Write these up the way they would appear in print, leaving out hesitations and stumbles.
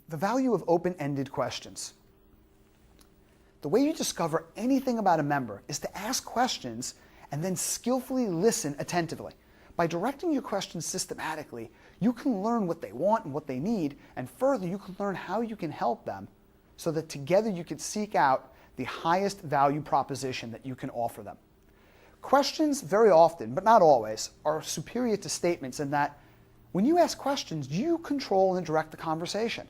The value of open-ended questions. The way you discover anything about a member is to ask questions and then skillfully listen attentively. By directing your questions systematically, you can learn what they want and what they need, and further, you can learn how you can help them so that together you can seek out the highest value proposition that you can offer them. Questions very often, but not always, are superior to statements in that when you ask questions, you control and direct the conversation.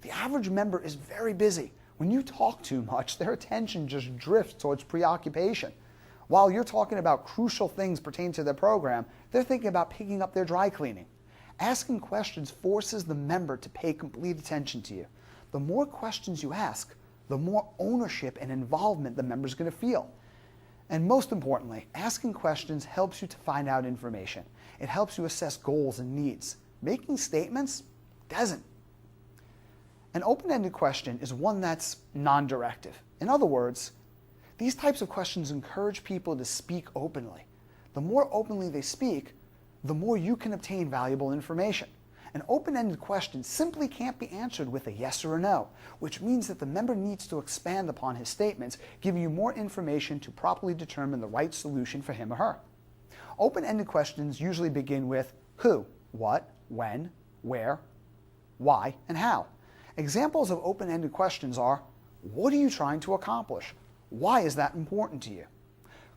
The average member is very busy. When you talk too much, their attention just drifts towards preoccupation. While you're talking about crucial things pertaining to their program, they're thinking about picking up their dry cleaning. Asking questions forces the member to pay complete attention to you. The more questions you ask, the more ownership and involvement the member's going to feel. And most importantly, asking questions helps you to find out information. It helps you assess goals and needs. Making statements doesn't. An open-ended question is one that's non-directive. In other words, these types of questions encourage people to speak openly. The more openly they speak, the more you can obtain valuable information. An open-ended question simply can't be answered with a yes or a no, which means that the member needs to expand upon his statements, giving you more information to properly determine the right solution for him or her. Open-ended questions usually begin with who, what, when, where, why, and how. Examples of open-ended questions are, what are you trying to accomplish? Why is that important to you?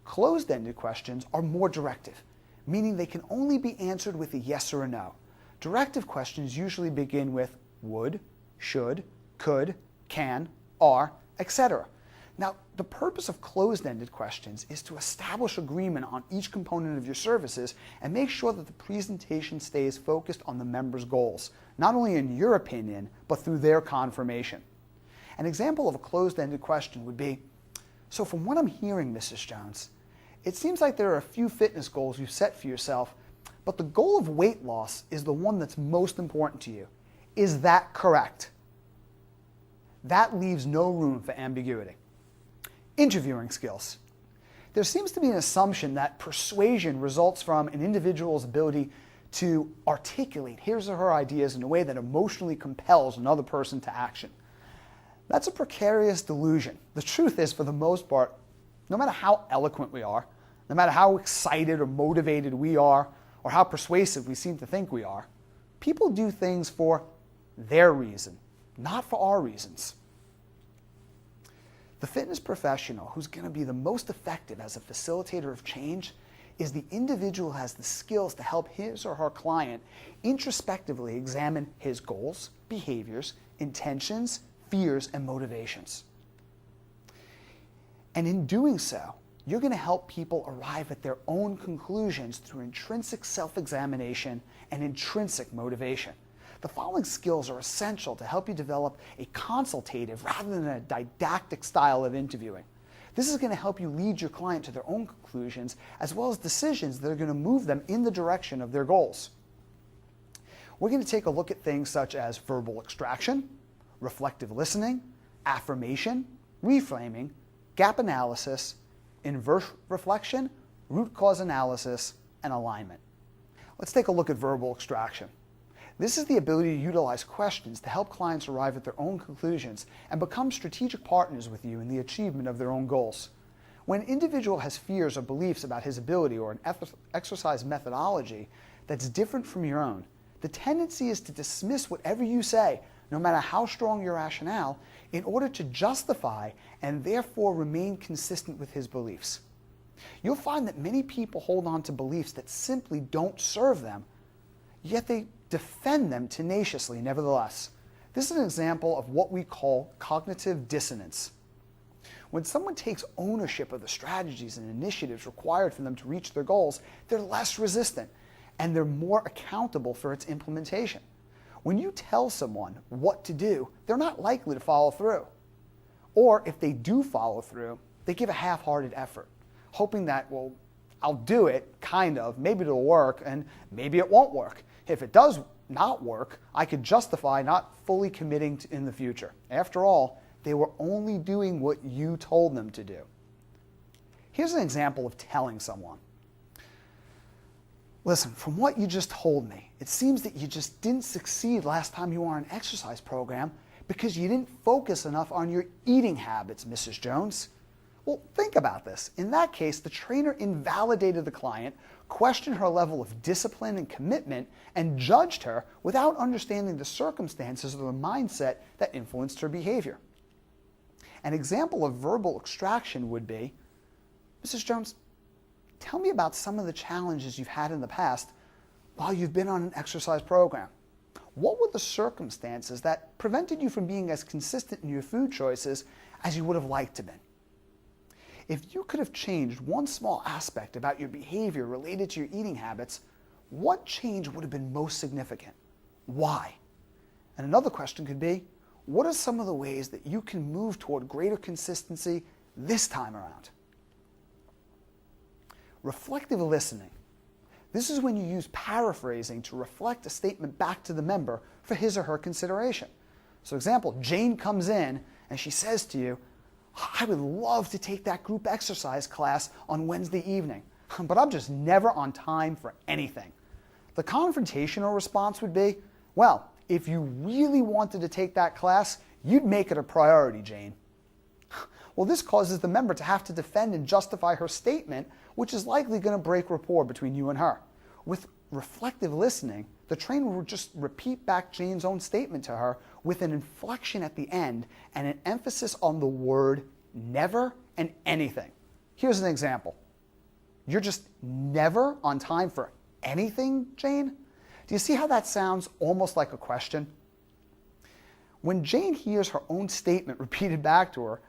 Closed-ended questions are more directive, meaning they can only be answered with a yes or a no. Directive questions usually begin with would, should, could, can, are, etc. Now, the purpose of closed-ended questions is to establish agreement on each component of your services and make sure that the presentation stays focused on the member's goals, not only in your opinion, but through their confirmation. An example of a closed-ended question would be, so from what I'm hearing, Mrs. Jones, it seems like there are a few fitness goals you've set for yourself, but the goal of weight loss is the one that's most important to you. Is that correct? That leaves no room for ambiguity. Interviewing skills. There seems to be an assumption that persuasion results from an individual's ability to articulate his or her ideas in a way that emotionally compels another person to action. That's a precarious delusion. The truth is, for the most part, no matter how eloquent we are, no matter how excited or motivated we are, or how persuasive we seem to think we are, people do things for their reason, not for our reasons. The fitness professional who's going to be the most effective as a facilitator of change is the individual who has the skills to help his or her client introspectively examine his goals, behaviors, intentions, fears, and motivations. And in doing so, you're going to help people arrive at their own conclusions through intrinsic self-examination and intrinsic motivation. The following skills are essential to help you develop a consultative rather than a didactic style of interviewing. This is going to help you lead your client to their own conclusions as well as decisions that are going to move them in the direction of their goals. We're going to take a look at things such as verbal extraction, reflective listening, affirmation, reframing, gap analysis, inverse reflection, root cause analysis, and alignment. Let's take a look at verbal extraction. This is the ability to utilize questions to help clients arrive at their own conclusions and become strategic partners with you in the achievement of their own goals. When an individual has fears or beliefs about his ability or an exercise methodology that's different from your own, the tendency is to dismiss whatever you say, no matter how strong your rationale, in order to justify and therefore remain consistent with his beliefs. You'll find that many people hold on to beliefs that simply don't serve them, yet they defend them tenaciously nevertheless. This is an example of what we call cognitive dissonance. When someone takes ownership of the strategies and initiatives required for them to reach their goals, they're less resistant and they're more accountable for its implementation. When you tell someone what to do, they're not likely to follow through. Or if they do follow through, they give a half-hearted effort, hoping that, well, I'll do it, kind of, maybe it'll work, and maybe it won't work. If it does not work, I could justify not fully committing in the future. After all, they were only doing what you told them to do. Here's an example of telling someone. Listen, from what you just told me, it seems that you just didn't succeed last time you were on an exercise program because you didn't focus enough on your eating habits, Mrs. Jones. Well, think about this. In that case, the trainer invalidated the client, questioned her level of discipline and commitment, and judged her without understanding the circumstances or the mindset that influenced her behavior. An example of verbal extraction would be, Mrs. Jones, tell me about some of the challenges you've had in the past while you've been on an exercise program. What were the circumstances that prevented you from being as consistent in your food choices as you would have liked to be? If you could have changed one small aspect about your behavior related to your eating habits, what change would have been most significant? Why? And another question could be, what are some of the ways that you can move toward greater consistency this time around? Reflective listening. This is when you use paraphrasing to reflect a statement back to the member for his or her consideration. So example, Jane comes in and she says to you, I would love to take that group exercise class on Wednesday evening, but I'm just never on time for anything. The confrontational response would be, well, if you really wanted to take that class, you'd make it a priority, Jane. Well, this causes the member to have to defend and justify her statement, which is likely going to break rapport between you and her. With reflective listening, the trainer will just repeat back Jane's own statement to her with an inflection at the end and an emphasis on the word never and anything. Here's an example. You're just never on time for anything, Jane? Do you see how that sounds almost like a question? When Jane hears her own statement repeated back to her,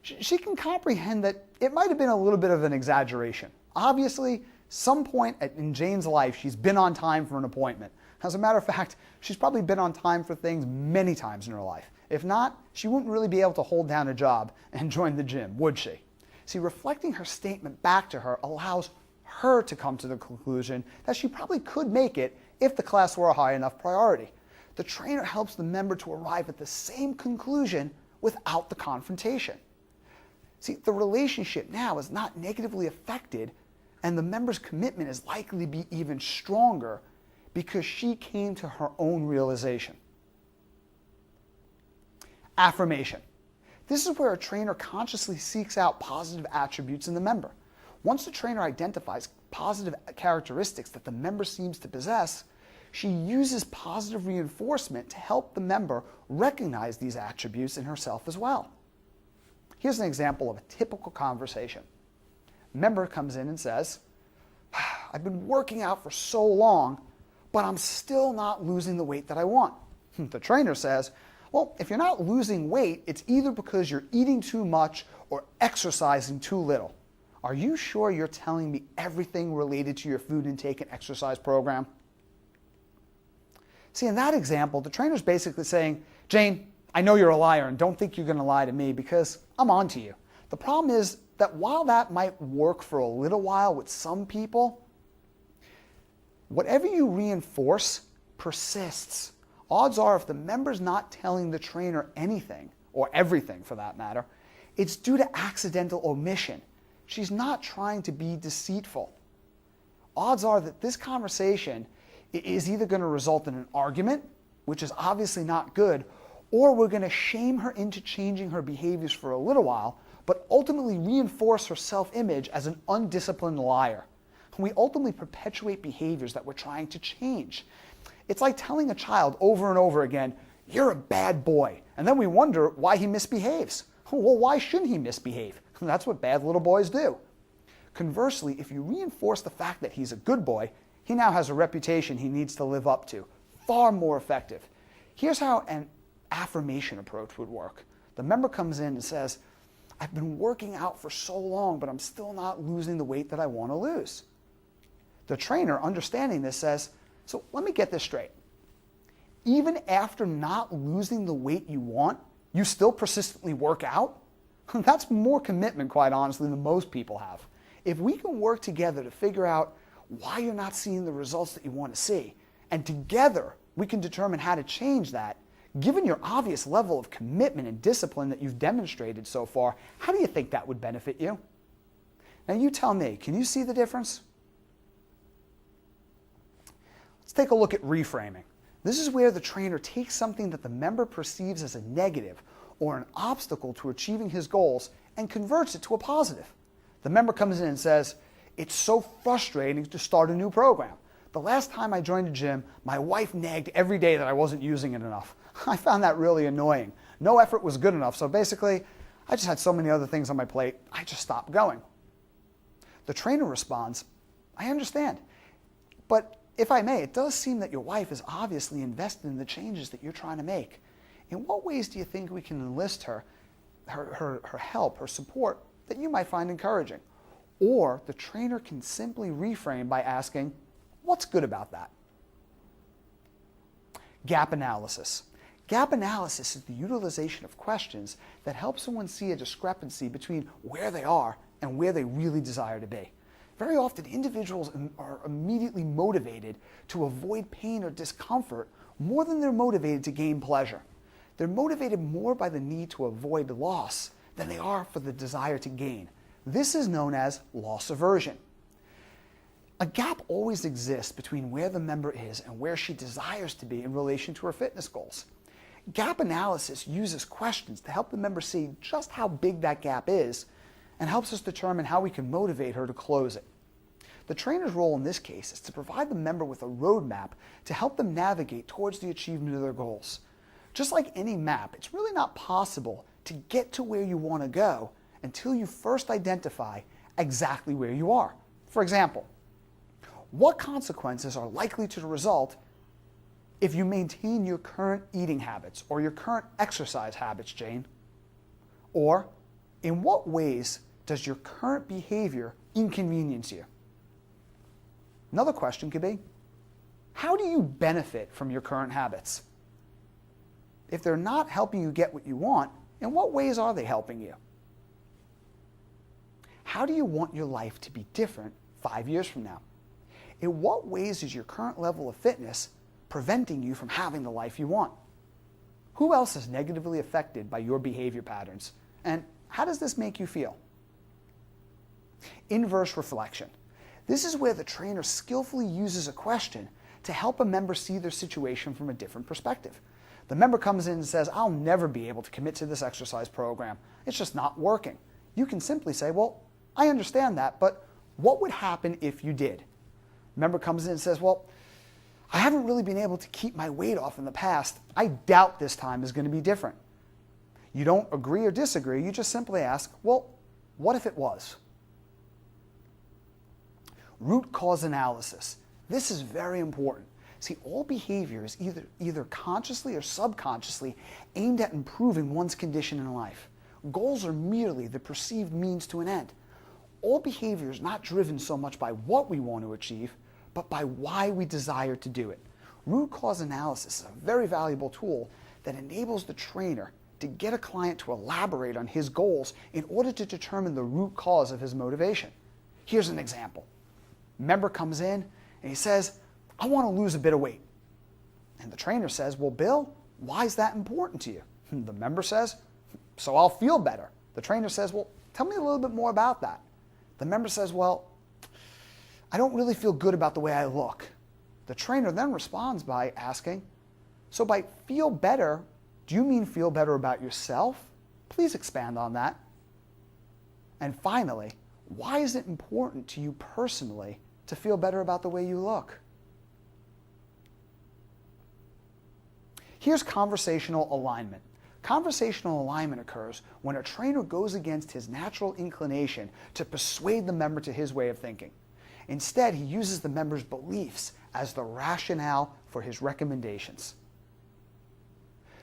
she can comprehend that it might have been a little bit of an exaggeration. Obviously, some point in Jane's life, she's been on time for an appointment. As a matter of fact, she's probably been on time for things many times in her life. If not, she wouldn't really be able to hold down a job and join the gym, would she? See, reflecting her statement back to her allows her to come to the conclusion that she probably could make it if the class were a high enough priority. The trainer helps the member to arrive at the same conclusion without the confrontation. See, the relationship now is not negatively affected, and the member's commitment is likely to be even stronger because she came to her own realization. Affirmation. This is where a trainer consciously seeks out positive attributes in the member. Once the trainer identifies positive characteristics that the member seems to possess, she uses positive reinforcement to help the member recognize these attributes in herself as well. Here's an example of a typical conversation. A member comes in and says, I've been working out for so long, but I'm still not losing the weight that I want. The trainer says, well, if you're not losing weight, it's either because you're eating too much or exercising too little. Are you sure you're telling me everything related to your food intake and exercise program? See, in that example, the trainer's basically saying, Jane, I know you're a liar and don't think you're going to lie to me because I'm on to you. The problem is that while that might work for a little while with some people, whatever you reinforce persists. Odds are if the member's not telling the trainer anything, or everything for that matter, it's due to accidental omission. She's not trying to be deceitful. Odds are that this conversation is either going to result in an argument, which is obviously not good, or we're going to shame her into changing her behaviors for a little while, but ultimately reinforce her self-image as an undisciplined liar. We ultimately perpetuate behaviors that we're trying to change. It's like telling a child over and over again, you're a bad boy, and then we wonder why he misbehaves. Well, why shouldn't he misbehave? That's what bad little boys do. Conversely, if you reinforce the fact that he's a good boy, he now has a reputation he needs to live up to. Far more effective. Here's how an affirmation approach would work. The member comes in and says, I've been working out for so long, but I'm still not losing the weight that I want to lose. The trainer, understanding this, says, so let me get this straight. Even after not losing the weight you want, you still persistently work out? That's more commitment, quite honestly, than most people have. If we can work together to figure out why you're not seeing the results that you want to see, and together we can determine how to change that, given your obvious level of commitment and discipline that you've demonstrated so far, how do you think that would benefit you? Now you tell me, can you see the difference? take a look at reframing. This is where the trainer takes something that the member perceives as a negative or an obstacle to achieving his goals and converts it to a positive. The member comes in and says, "It's so frustrating to start a new program. The last time I joined a gym, my wife nagged every day that I wasn't using it enough. I found that really annoying. No effort was good enough, so basically, I just had so many other things on my plate, I just stopped going." The trainer responds, "I understand, but if I may, it does seem that your wife is obviously invested in the changes that you're trying to make. In what ways do you think we can enlist her help, her support that you might find encouraging?" Or the trainer can simply reframe by asking, "What's good about that?" Gap analysis. Gap analysis is the utilization of questions that help someone see a discrepancy between where they are and where they really desire to be. Very often, individuals are immediately motivated to avoid pain or discomfort more than they're motivated to gain pleasure. They're motivated more by the need to avoid loss than they are for the desire to gain. This is known as loss aversion. A gap always exists between where the member is and where she desires to be in relation to her fitness goals. Gap analysis uses questions to help the member see just how big that gap is and helps us determine how we can motivate her to close it. The trainer's role in this case is to provide the member with a roadmap to help them navigate towards the achievement of their goals. Just like any map, it's really not possible to get to where you want to go until you first identify exactly where you are. For example, what consequences are likely to result if you maintain your current eating habits or your current exercise habits, Jane? Or, in what ways does your current behavior inconvenience you? Another question could be, how do you benefit from your current habits? If they're not helping you get what you want, in what ways are they helping you? How do you want your life to be different 5 years from now? In what ways is your current level of fitness preventing you from having the life you want? Who else is negatively affected by your behavior patterns? And how does this make you feel? Inverse reflection. This is where the trainer skillfully uses a question to help a member see their situation from a different perspective. The member comes in and says, "I'll never be able to commit to this exercise program. It's just not working." You can simply say, "Well, I understand that, but what would happen if you did?" The member comes in and says, "Well, I haven't really been able to keep my weight off in the past. I doubt this time is going to be different." You don't agree or disagree. You just simply ask, "Well, what if it was?" Root cause analysis. This is very important. See, all behavior is either consciously or subconsciously aimed at improving one's condition in life. Goals are merely the perceived means to an end. All behavior is not driven so much by what we want to achieve, but by why we desire to do it. Root cause analysis is a very valuable tool that enables the trainer to get a client to elaborate on his goals in order to determine the root cause of his motivation. Here's an example. Member comes in and he says, "I want to lose a bit of weight." And the trainer says, "Well, Bill, why is that important to you?" The member says, "So I'll feel better." The trainer says, "Well, tell me a little bit more about that." The member says, "Well, I don't really feel good about the way I look." The trainer then responds by asking, "So by feel better, do you mean feel better about yourself? Please expand on that." And finally, why is it important to you personally to feel better about the way you look? Here's conversational alignment. Conversational alignment occurs when a trainer goes against his natural inclination to persuade the member to his way of thinking. Instead, he uses the member's beliefs as the rationale for his recommendations.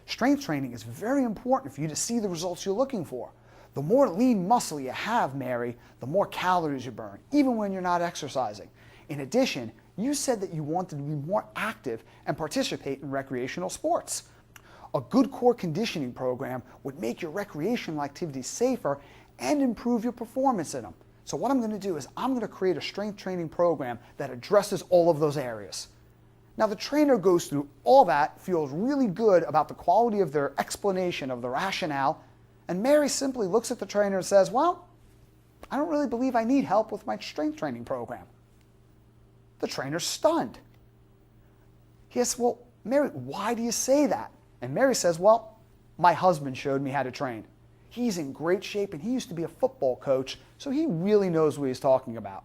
Strength training is very important for you to see the results you're looking for. The more lean muscle you have, Mary, the more calories you burn, even when you're not exercising. In addition, you said that you wanted to be more active and participate in recreational sports. A good core conditioning program would make your recreational activities safer and improve your performance in them. So what I'm going to do is I'm going to create a strength training program that addresses all of those areas. Now the trainer goes through all that, feels really good about the quality of their explanation of the rationale, and Mary simply looks at the trainer and says, "Well, I don't really believe I need help with my strength training program." The trainer's stunned. He asks, well, Mary, why do you say that? And Mary says, well, my husband showed me how to train. He's in great shape and he used to be a football coach, so he really knows what he's talking about.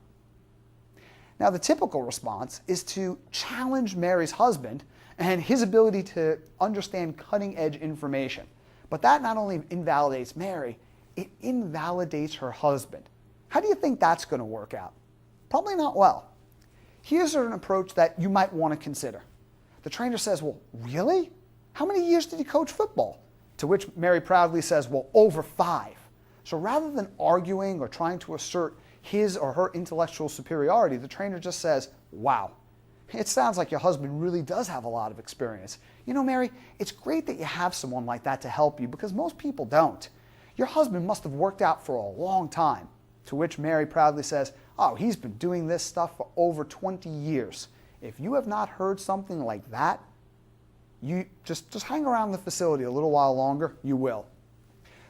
Now, the typical response is to challenge Mary's husband and his ability to understand cutting-edge information. But that not only invalidates Mary, it invalidates her husband. How do you think that's going to work out? Probably not well. Here's an approach that you might want to consider. The trainer says, well, really? How many years did he coach football? To which Mary proudly says, well, over 5. So rather than arguing or trying to assert his or her intellectual superiority, the trainer just says, wow, it sounds like your husband really does have a lot of experience. You know, Mary, it's great that you have someone like that to help you because most people don't. Your husband must have worked out for a long time. To which Mary proudly says, oh, he's been doing this stuff for over 20 years. If you have not heard something like that, you just hang around the facility a little while longer, you will.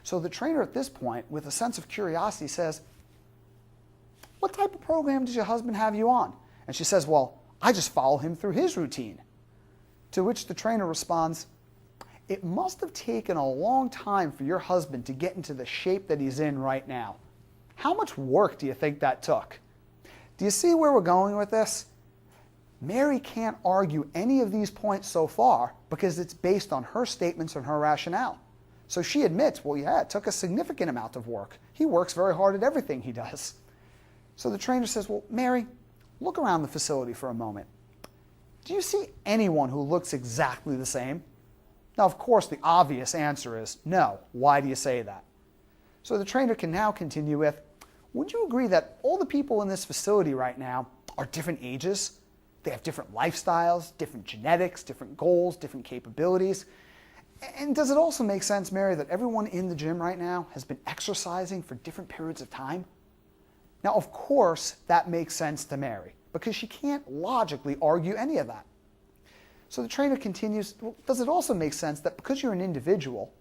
So the trainer at this point, with a sense of curiosity, says, what type of program does your husband have you on? And she says, well, I just follow him through his routine. To which the trainer responds, it must have taken a long time for your husband to get into the shape that he's in right now. How much work do you think that took? Do you see where we're going with this? Mary can't argue any of these points so far because it's based on her statements and her rationale. So she admits, well, yeah, it took a significant amount of work. He works very hard at everything he does. So the trainer says, well, Mary, look around the facility for a moment. Do you see anyone who looks exactly the same? Now, of course, the obvious answer is no. Why do you say that? So the trainer can now continue with, would you agree that all the people in this facility right now are different ages? They have different lifestyles, different genetics, different goals, different capabilities. And does it also make sense, Mary, that everyone in the gym right now has been exercising for different periods of time? Now, of course, that makes sense to Mary because she can't logically argue any of that. So the trainer continues, well, does it also make sense that because you're an individual,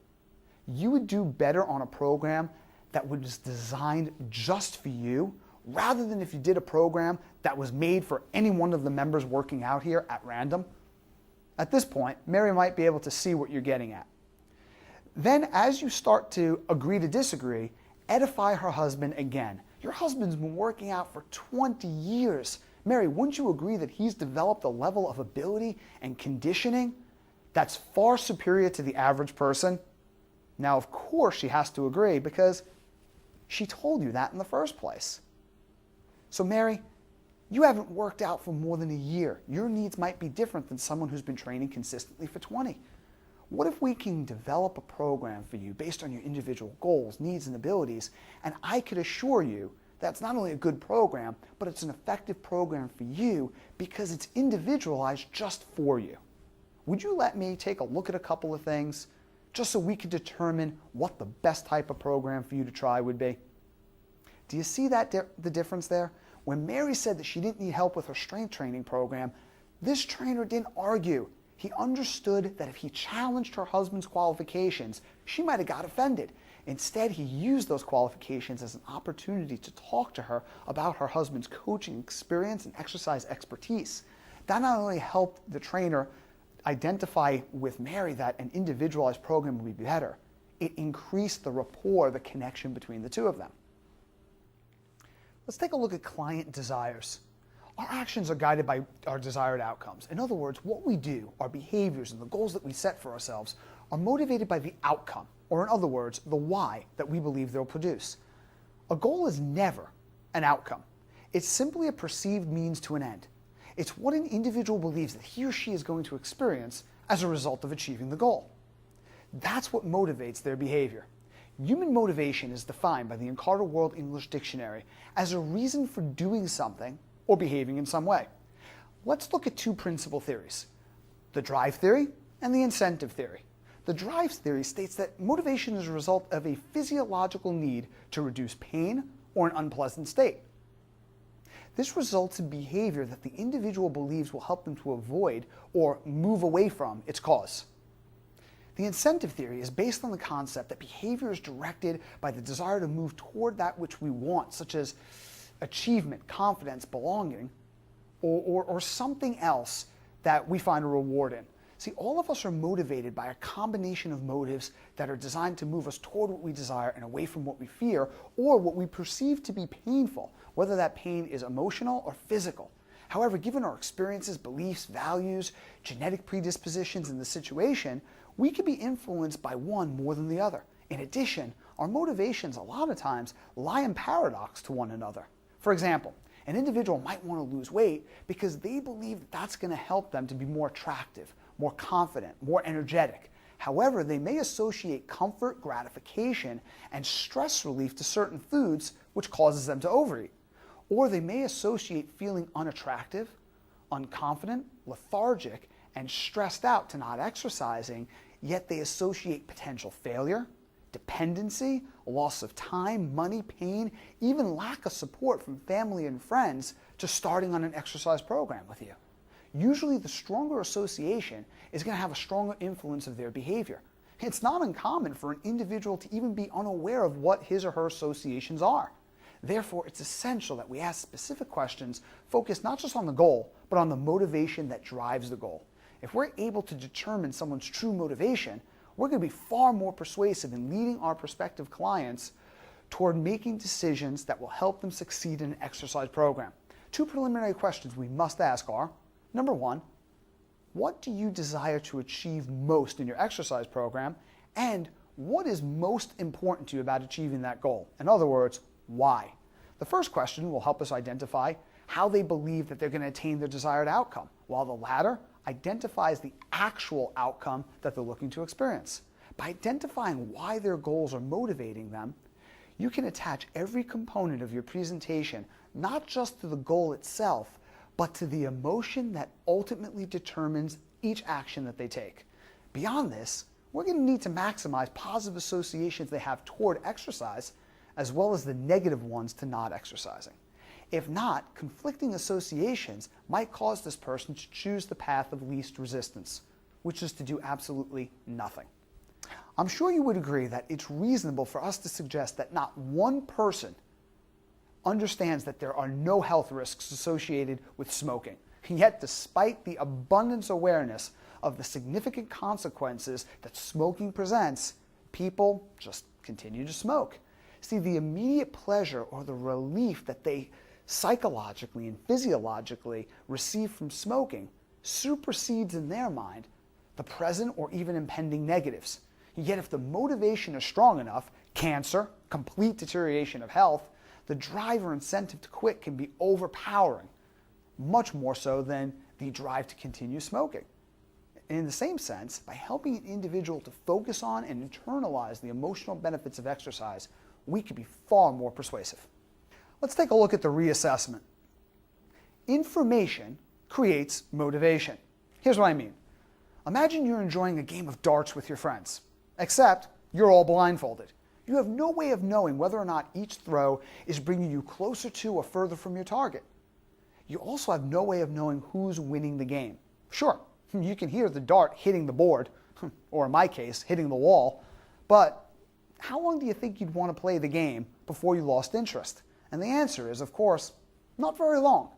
you would do better on a program that was designed just for you rather than if you did a program that was made for any one of the members working out here at random? At this point, Mary might be able to see what you're getting at. Then, as you start to agree to disagree, edify her husband again. Your husband's been working out for 20 years. Mary, wouldn't you agree that he's developed a level of ability and conditioning that's far superior to the average person? Now, of course, she has to agree because she told you that in the first place. So, Mary, you haven't worked out for more than a year. Your needs might be different than someone who's been training consistently for 20. What if we can develop a program for you based on your individual goals, needs, and abilities, and I could assure you that's not only a good program, but it's an effective program for you because it's individualized just for you. Would you let me take a look at a couple of things just so we could determine what the best type of program for you to try would be? Do you see that the difference there? When Mary said that she didn't need help with her strength training program, this trainer didn't argue. He understood that if he challenged her husband's qualifications, she might have got offended. Instead, he used those qualifications as an opportunity to talk to her about her husband's coaching experience and exercise expertise. That not only helped the trainer identify with Mary that an individualized program would be better, it increased the rapport, the connection between the two of them. Let's take a look at client desires. Our actions are guided by our desired outcomes. In other words, what we do, our behaviors, and the goals that we set for ourselves are motivated by the outcome, or in other words, the why that we believe they'll produce. A goal is never an outcome. It's simply a perceived means to an end. It's what an individual believes that he or she is going to experience as a result of achieving the goal. That's what motivates their behavior. Human motivation is defined by the Encarta World English Dictionary as a reason for doing something or behaving in some way. Let's look at two principal theories, the drive theory and the incentive theory. The drive theory states that motivation is a result of a physiological need to reduce pain or an unpleasant state. This results in behavior that the individual believes will help them to avoid or move away from its cause. The incentive theory is based on the concept that behavior is directed by the desire to move toward that which we want, such as achievement, confidence, belonging, or something else that we find a reward in. See, all of us are motivated by a combination of motives that are designed to move us toward what we desire and away from what we fear or what we perceive to be painful, whether that pain is emotional or physical. However, given our experiences, beliefs, values, genetic predispositions in the situation, we can be influenced by one more than the other. In addition, our motivations a lot of times lie in paradox to one another. For example, an individual might want to lose weight because they believe that that's going to help them to be more attractive, more confident, more energetic. However, they may associate comfort, gratification, and stress relief to certain foods, which causes them to overeat. Or they may associate feeling unattractive, unconfident, lethargic, and stressed out to not exercising, yet they associate potential failure, dependency, loss of time, money, pain, even lack of support from family and friends to starting on an exercise program with you. Usually the stronger association is going to have a stronger influence of their behavior. It's not uncommon for an individual to even be unaware of what his or her associations are. Therefore, it's essential that we ask specific questions focused not just on the goal, but on the motivation that drives the goal. If we're able to determine someone's true motivation, we're going to be far more persuasive in leading our prospective clients toward making decisions that will help them succeed in an exercise program. 2 preliminary questions we must ask are, number 1, what do you desire to achieve most in your exercise program? And what is most important to you about achieving that goal? In other words, why? The first question will help us identify how they believe that they're going to attain their desired outcome, while the latter identifies the actual outcome that they're looking to experience. By identifying why their goals are motivating them, you can attach every component of your presentation not just to the goal itself, but to the emotion that ultimately determines each action that they take. Beyond this, we're going to need to maximize positive associations they have toward exercise, as well as the negative ones to not exercising. If not, conflicting associations might cause this person to choose the path of least resistance, which is to do absolutely nothing. I'm sure you would agree that it's reasonable for us to suggest that not one person understands that there are no health risks associated with smoking. Yet, despite the abundance awareness of the significant consequences that smoking presents, people just continue to smoke. See, the immediate pleasure or the relief that they psychologically and physiologically receive from smoking supersedes in their mind the present or even impending negatives. Yet if the motivation is strong enough, cancer, complete deterioration of health, the drive or incentive to quit can be overpowering, much more so than the drive to continue smoking. In the same sense, by helping an individual to focus on and internalize the emotional benefits of exercise, we can be far more persuasive. Let's take a look at the reassessment. Information creates motivation. Here's what I mean. Imagine you're enjoying a game of darts with your friends, except you're all blindfolded. You have no way of knowing whether or not each throw is bringing you closer to or further from your target. You also have no way of knowing who's winning the game. Sure, you can hear the dart hitting the board, or in my case, hitting the wall, but how long do you think you'd want to play the game before you lost interest? And the answer is, of course, not very long.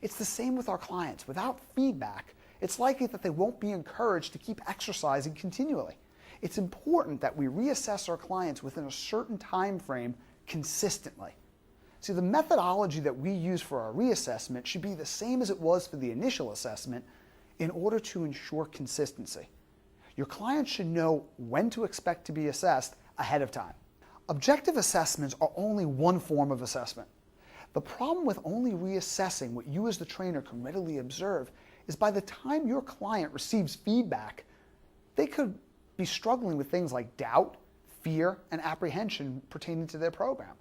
It's the same with our clients. Without feedback, it's likely that they won't be encouraged to keep exercising continually. It's important that we reassess our clients within a certain time frame consistently. See, the methodology that we use for our reassessment should be the same as it was for the initial assessment in order to ensure consistency. Your clients should know when to expect to be assessed ahead of time. Objective assessments are only one form of assessment. The problem with only reassessing what you as the trainer can readily observe is by the time your client receives feedback, they could be struggling with things like doubt, fear, and apprehension pertaining to their program.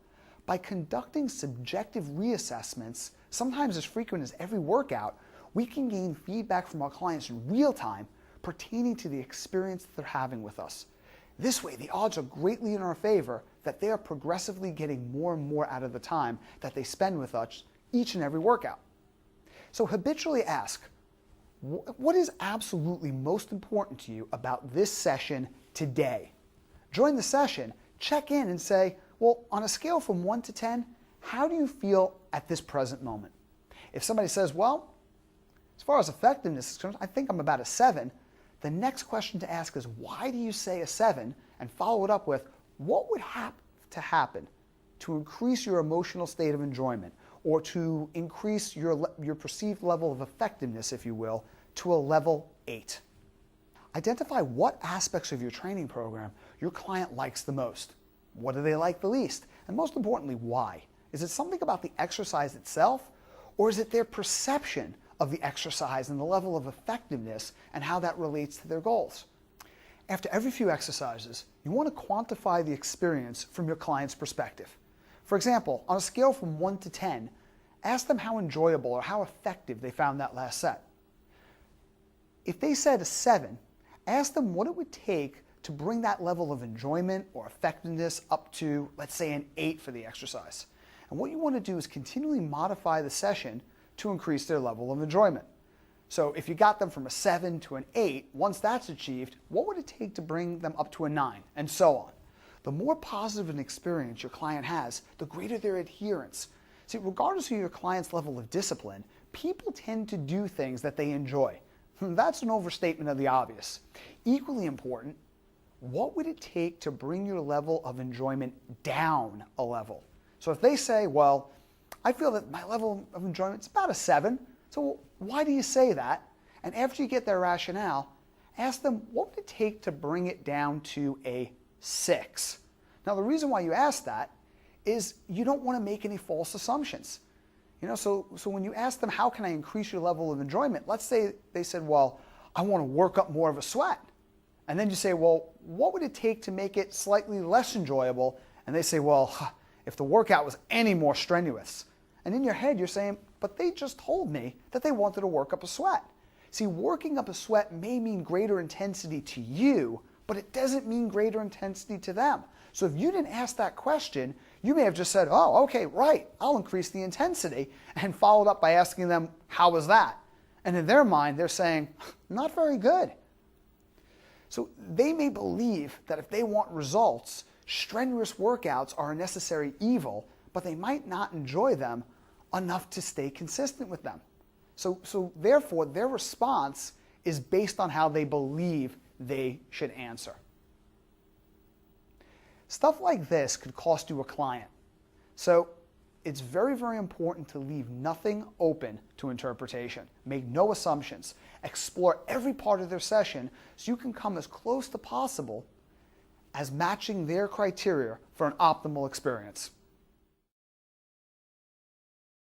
By conducting subjective reassessments, sometimes as frequent as every workout, we can gain feedback from our clients in real time pertaining to the experience that they're having with us. This way, the odds are greatly in our favor that they are progressively getting more and more out of the time that they spend with us each and every workout. So habitually ask, what is absolutely most important to you about this session today? During the session, check in and say, well, on a scale from 1 to 10, how do you feel at this present moment? If somebody says, well, As far as effectiveness is concerned, I think I'm about a 7. The next question to ask is, why do you say a 7? And follow it up with, what would have to happen to increase your emotional state of enjoyment, or to increase your perceived level of effectiveness, if you will, to a level 8? Identify what aspects of your training program your client likes the most. What do they like the least? And most importantly, why? Is it something about the exercise itself, or is it their perception of the exercise and the level of effectiveness and how that relates to their goals? After every few exercises, you want to quantify the experience from your client's perspective. For example, on a scale from 1 to 10, ask them how enjoyable or how effective they found that last set. If they said a 7, ask them what it would take to bring that level of enjoyment or effectiveness up to, let's say, an 8 for the exercise. And what you want to do is continually modify the session to increase their level of enjoyment. So if you got them from a 7 to an 8, once that's achieved, what would it take to bring them up to a 9, and so on? The more positive an experience your client has, the greater their adherence. See, regardless of your client's level of discipline, people tend to do things that they enjoy. That's an overstatement of the obvious. Equally important, what would it take to bring your level of enjoyment down a level? So if they say, well, I feel that my level of enjoyment is about a 7, so why do you say that? And after you get their rationale, ask them, what would it take to bring it down to a 6? Now, the reason why you ask that is you don't want to make any false assumptions. So when you ask them, how can I increase your level of enjoyment? Let's say they said, well, I want to work up more of a sweat. And then you say, well, what would it take to make it slightly less enjoyable? And they say, well, if the workout was any more strenuous. And in your head, you're saying, but they just told me that they wanted to work up a sweat. See, working up a sweat may mean greater intensity to you, but it doesn't mean greater intensity to them. So if you didn't ask that question, you may have just said, oh, okay, right, I'll increase the intensity, and followed up by asking them, how was that? And in their mind, they're saying, not very good. So they may believe that if they want results, strenuous workouts are a necessary evil, but they might not enjoy them enough to stay consistent with them. So therefore, their response is based on how they believe they should answer. Stuff like this could cost you a client. So it's very, very important to leave nothing open to interpretation. Make no assumptions. Explore every part of their session so you can come as close to possible as matching their criteria for an optimal experience.